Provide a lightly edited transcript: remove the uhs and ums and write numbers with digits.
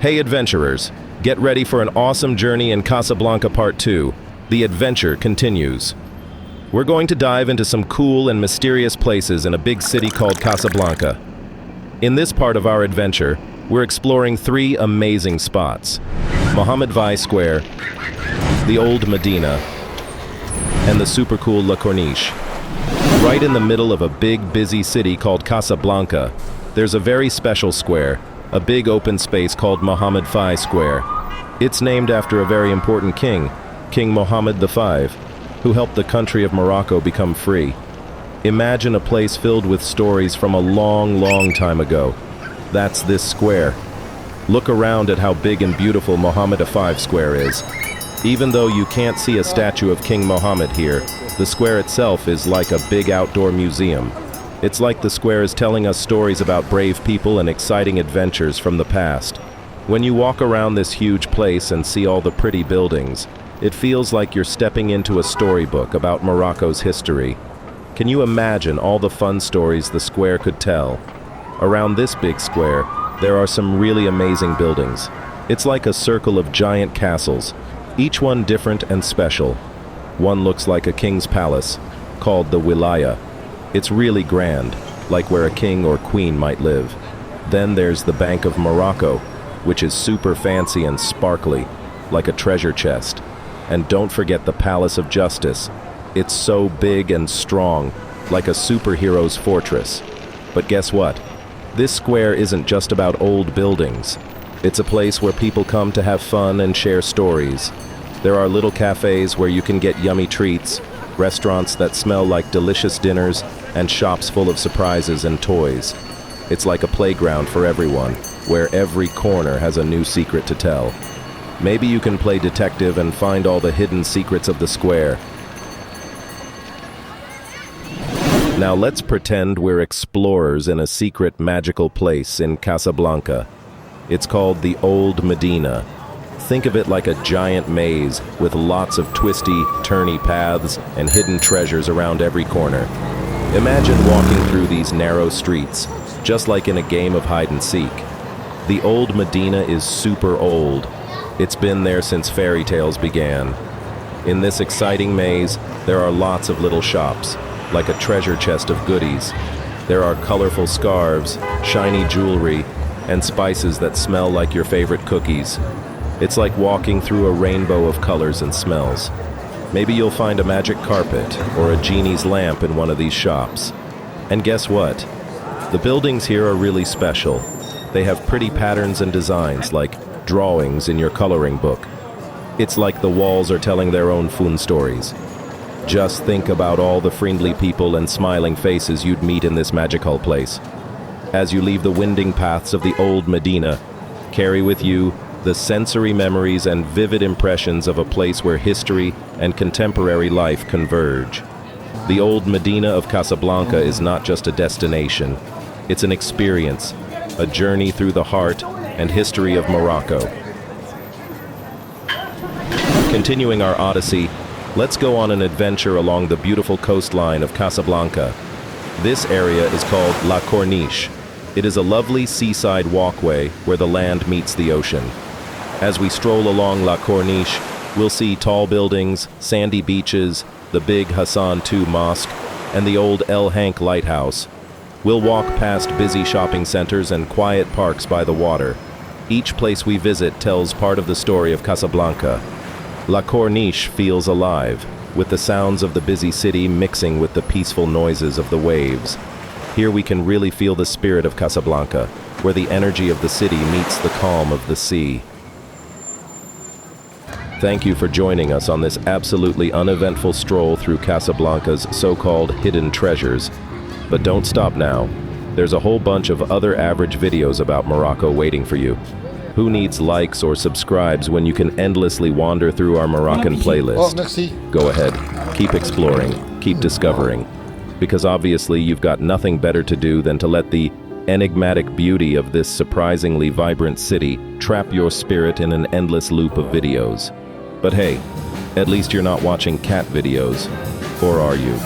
Hey adventurers, get ready for an awesome journey in Casablanca Part 2. The adventure continues. We're going to dive into some cool and mysterious places in a big city called Casablanca. In this part of our adventure, we're exploring 3 amazing spots: Mohammed V Square, the Old Medina, and the super cool La Corniche. Right in the middle of a big, busy city called Casablanca, there's a very special square, a big open space called Mohammed V Square. It's named after a very important king, King Mohammed V, who helped the country of Morocco become free. Imagine a place filled with stories from a long, long time ago. That's this square. Look around at how big and beautiful Mohammed V Square is. Even though you can't see a statue of King Mohammed here, the square itself is like a big outdoor museum. It's like the square is telling us stories about brave people and exciting adventures from the past. When you walk around this huge place and see all the pretty buildings, it feels like you're stepping into a storybook about Morocco's history. Can you imagine all the fun stories the square could tell? Around this big square, there are some really amazing buildings. It's like a circle of giant castles, each one different and special. One looks like a king's palace, called the Wilaya. It's really grand, like where a king or queen might live. Then there's the Bank of Morocco, which is super fancy and sparkly, like a treasure chest. And don't forget the Palace of Justice. It's so big and strong, like a superhero's fortress. But guess what? This square isn't just about old buildings. It's a place where people come to have fun and share stories. There are little cafes where you can get yummy treats, restaurants that smell like delicious dinners, and shops full of surprises and toys. It's like a playground for everyone, where every corner has a new secret to tell. Maybe you can play detective and find all the hidden secrets of the square. Now let's pretend we're explorers in a secret magical place in Casablanca. It's called the Old Medina. Think of it like a giant maze with lots of twisty, turny paths and hidden treasures around every corner. Imagine walking through these narrow streets, just like in a game of hide and seek. The Old Medina is super old. It's been there since fairy tales began. In this exciting maze, there are lots of little shops, like a treasure chest of goodies. There are colorful scarves, shiny jewelry, and spices that smell like your favorite cookies. It's like walking through a rainbow of colors and smells. Maybe you'll find a magic carpet or a genie's lamp in one of these shops. And guess what? The buildings here are really special. They have pretty patterns and designs, like drawings in your coloring book. It's like the walls are telling their own fun stories. Just think about all the friendly people and smiling faces you'd meet in this magical place. As you leave the winding paths of the Old Medina, carry with you the sensory memories and vivid impressions of a place where history and contemporary life converge. The Old Medina of Casablanca is not just a destination, it's an experience, a journey through the heart and history of Morocco. Continuing our odyssey, let's go on an adventure along the beautiful coastline of Casablanca. This area is called La Corniche. It is a lovely seaside walkway where the land meets the ocean. As we stroll along La Corniche, we'll see tall buildings, sandy beaches, the big Hassan II Mosque, and the old El Hank Lighthouse. We'll walk past busy shopping centers and quiet parks by the water. Each place we visit tells part of the story of Casablanca. La Corniche feels alive, with the sounds of the busy city mixing with the peaceful noises of the waves. Here we can really feel the spirit of Casablanca, where the energy of the city meets the calm of the sea. Thank you for joining us on this absolutely uneventful stroll through Casablanca's so-called hidden treasures. But don't stop now. There's a whole bunch of other average videos about Morocco waiting for you. Who needs likes or subscribes when you can endlessly wander through our Moroccan playlist? Go ahead, keep exploring, keep discovering. Because obviously you've got nothing better to do than to let the enigmatic beauty of this surprisingly vibrant city trap your spirit in an endless loop of videos. But hey, at least you're not watching cat videos. Or are you?